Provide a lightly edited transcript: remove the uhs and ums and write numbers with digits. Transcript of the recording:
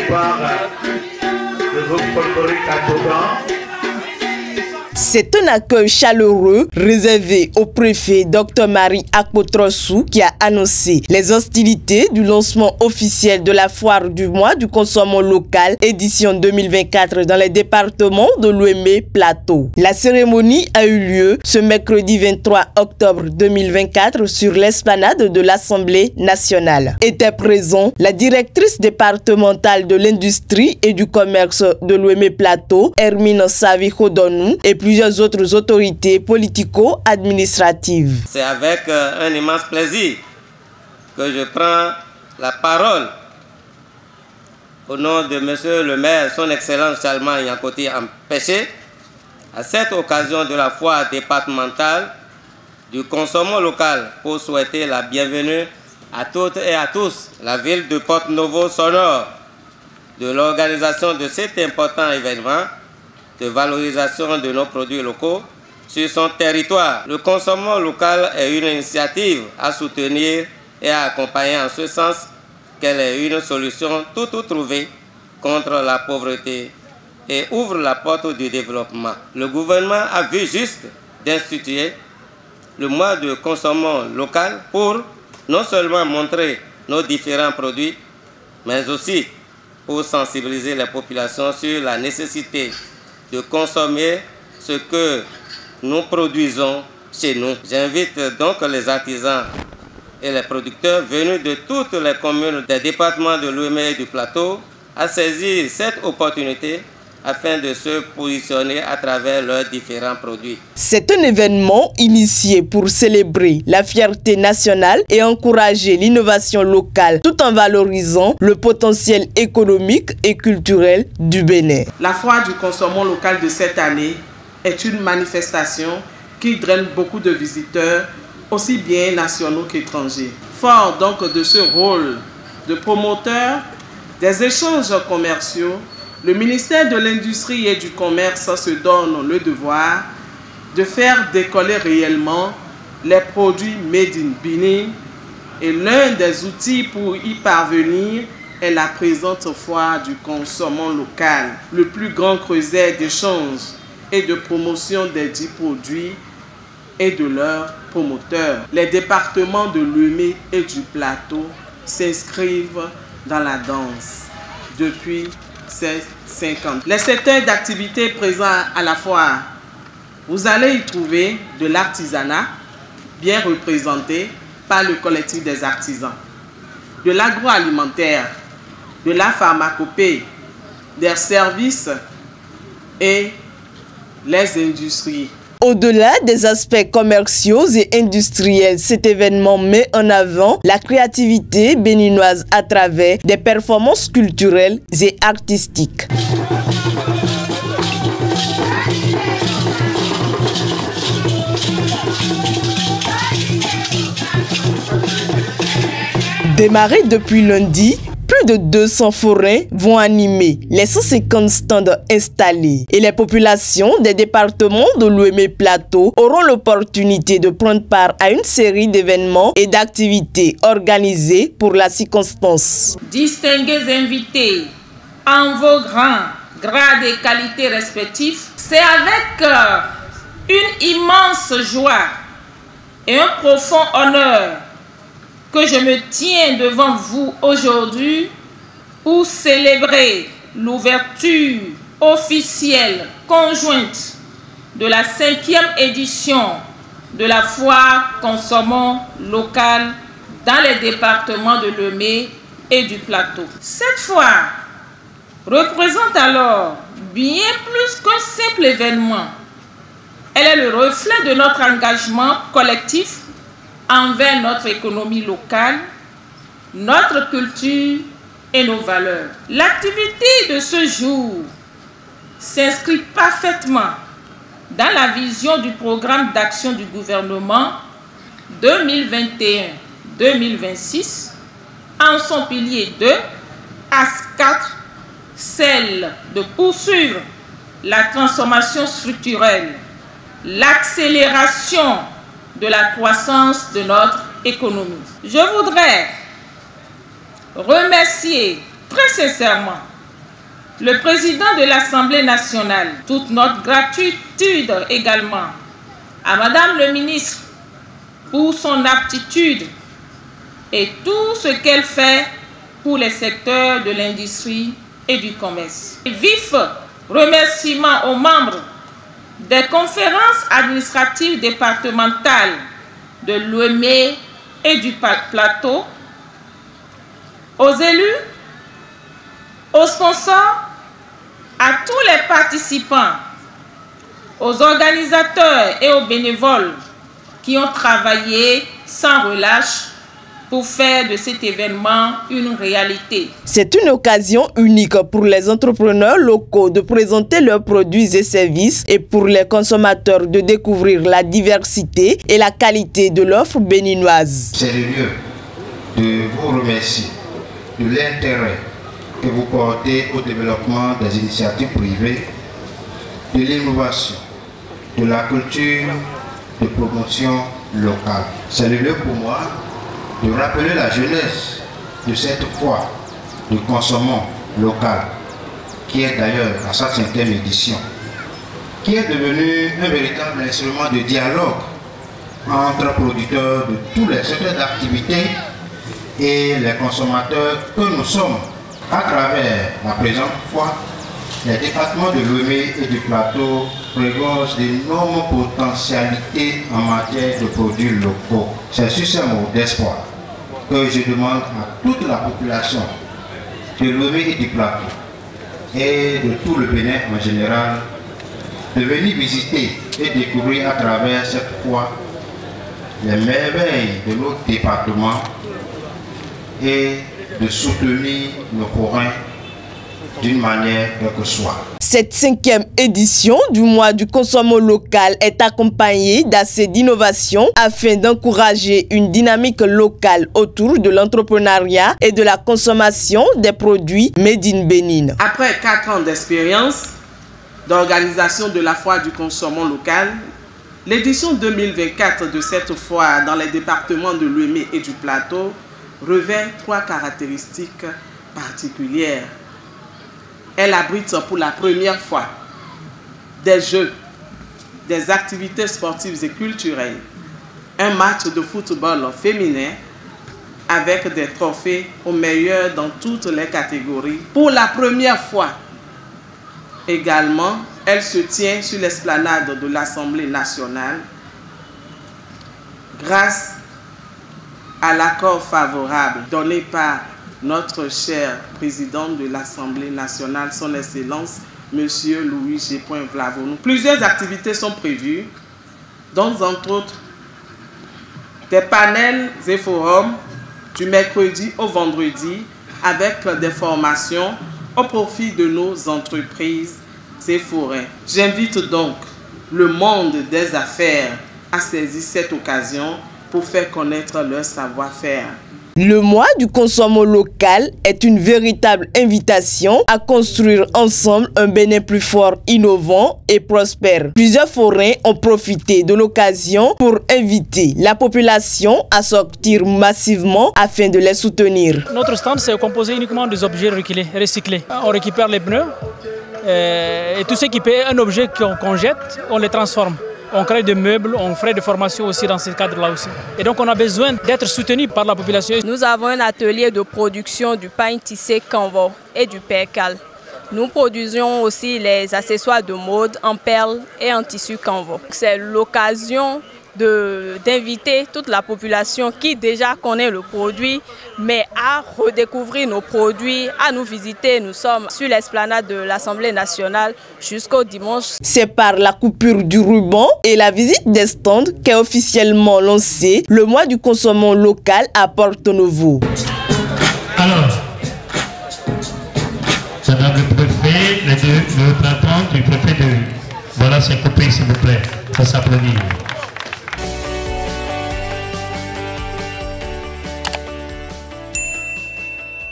par le groupe folklorique à Dogan. C'est un accueil chaleureux réservé au préfet Dr Marie Akpotrossou qui a annoncé les hostilités du lancement officiel de la foire du mois du consommant local édition 2024 dans les départements de l'Ouémé Plateau. La cérémonie a eu lieu ce mercredi 23 octobre 2024 sur l'esplanade de l'Assemblée nationale. Était présent la directrice départementale de l'industrie et du commerce de l'Ouémé Plateau, Hermine Savi-Khodonou, et plusieurs autres autorités politico-administratives. C'est avec un immense plaisir que je prends la parole au nom de Monsieur le maire, son Excellence Charlemagne Yankoti Ampéché, à cette occasion de la foire départementale du consommant local pour souhaiter la bienvenue à toutes et à tous. La ville de Porte-Novo s'honore de l'organisation de cet important événement de valorisation de nos produits locaux sur son territoire. Le consommant local est une initiative à soutenir et à accompagner en ce sens qu'elle est une solution tout trouvée contre la pauvreté et ouvre la porte du développement. Le gouvernement a vu juste d'instituer le mois de consommant local pour non seulement montrer nos différents produits, mais aussi pour sensibiliser les populations sur la nécessité de consommer ce que nous produisons chez nous. J'invite donc les artisans et les producteurs venus de toutes les communes des départements de l'Ouémé et du Plateau à saisir cette opportunité afin de se positionner à travers leurs différents produits. C'est un événement initié pour célébrer la fierté nationale et encourager l'innovation locale tout en valorisant le potentiel économique et culturel du Bénin. La foire du consommant local de cette année est une manifestation qui draine beaucoup de visiteurs, aussi bien nationaux qu'étrangers. Fort donc de ce rôle de promoteur des échanges commerciaux, le ministère de l'Industrie et du Commerce se donne le devoir de faire décoller réellement les produits made in Bénin et l'un des outils pour y parvenir est la présente foire du consommant local, le plus grand creuset d'échange et de promotion des dits produits et de leurs promoteurs. Les départements de l'Ouémé et du Plateau s'inscrivent dans la danse depuis 50. Les secteurs d'activité présents à la foire, vous allez y trouver de l'artisanat, bien représenté par le collectif des artisans, de l'agroalimentaire, de la pharmacopée, des services et les industries. Au-delà des aspects commerciaux et industriels, cet événement met en avant la créativité béninoise à travers des performances culturelles et artistiques. Démarré depuis lundi, plus de 200 forains vont animer les 150 stands installés et les populations des départements de l'Ouémé Plateau auront l'opportunité de prendre part à une série d'événements et d'activités organisées pour la circonstance. Distingués invités en vos grands grades et qualités respectifs, c'est avec une immense joie et un profond honneur que je me tiens devant vous aujourd'hui pour célébrer l'ouverture officielle conjointe de la 5e édition de la foire consommant local dans les départements de l'Ouémé et du Plateau. Cette foire représente alors bien plus qu'un simple événement. Elle est le reflet de notre engagement collectif envers notre économie locale, notre culture et nos valeurs. L'activité de ce jour s'inscrit parfaitement dans la vision du programme d'action du gouvernement 2021-2026 en son pilier 2, Axe 4, celle de poursuivre la transformation structurelle, l'accélération de la croissance de notre économie. Je voudrais remercier très sincèrement le président de l'Assemblée nationale. Toute notre gratitude également à Madame le ministre pour son aptitude et tout ce qu'elle fait pour les secteurs de l'industrie et du commerce. Vif remerciement aux membres des conférences administratives départementales de Lomé et du Plateau, aux élus, aux sponsors, à tous les participants, aux organisateurs et aux bénévoles qui ont travaillé sans relâche pour faire de cet événement une réalité. C'est une occasion unique pour les entrepreneurs locaux de présenter leurs produits et services et pour les consommateurs de découvrir la diversité et la qualité de l'offre béninoise. C'est le lieu de vous remercier de l'intérêt que vous portez au développement des initiatives privées, de l'innovation, de la culture de promotion locale. C'est le lieu pour moi de rappeler la jeunesse de cette foi de consommons local, qui est d'ailleurs à sa 5e édition, qui est devenu un véritable instrument de dialogue entre producteurs de tous les secteurs d'activité et les consommateurs que nous sommes. À travers la présente foi, les départements de Lomé et du Plateau regorgent d'énormes potentialités en matière de produits locaux. C'est sur ces mots d'espoir que je demande à toute la population de Lomé et du Plateau et de tout le Bénin en général de venir visiter et découvrir à travers cette foi les merveilles de notre département et de soutenir nos forains d'une manière que ce soit. Cette 5e édition du mois du consommant local est accompagnée d'assez d'innovations afin d'encourager une dynamique locale autour de l'entrepreneuriat et de la consommation des produits made in Bénin. Après 4 ans d'expérience d'organisation de la foire du consommant local, l'édition 2024 de cette foire dans les départements de Lomé et du Plateau revêt 3 caractéristiques particulières. Elle abrite pour la première fois des jeux, des activités sportives et culturelles, un match de football féminin avec des trophées aux meilleurs dans toutes les catégories. Pour la première fois également, elle se tient sur l'esplanade de l'Assemblée nationale grâce à l'accord favorable donné par notre cher président de l'Assemblée nationale, son Excellence, M. Louis G. Vlavonou. Plusieurs activités sont prévues, dont entre autres des panels et forums du mercredi au vendredi avec des formations au profit de nos entreprises et forains. J'invite donc le monde des affaires à saisir cette occasion pour faire connaître leur savoir-faire. Le mois du consommant local est une véritable invitation à construire ensemble un Bénin plus fort, innovant et prospère. Plusieurs forains ont profité de l'occasion pour inviter la population à sortir massivement afin de les soutenir. Notre stand c'est composé uniquement des objets recyclés. On récupère les pneus et tout ce qui peut être un objet qu'on jette, on les transforme. On crée des meubles, on fait des formations aussi dans ce cadre-là aussi. Et donc on a besoin d'être soutenu par la population. Nous avons un atelier de production du pain tissé Canva et du percal. Nous produisons aussi les accessoires de mode en perles et en tissu Canva. C'est l'occasion d'inviter toute la population qui déjà connaît le produit, mais à redécouvrir nos produits, à nous visiter. Nous sommes sur l'esplanade de l'Assemblée nationale jusqu'au dimanche. C'est par la coupure du ruban et la visite des stands qu'est officiellement lancé le mois du consommant local à Porto Novo. Alors, Madame le préfet, le patron du préfet de... Voilà, c'est coupé s'il vous plaît, ça s'applaudit.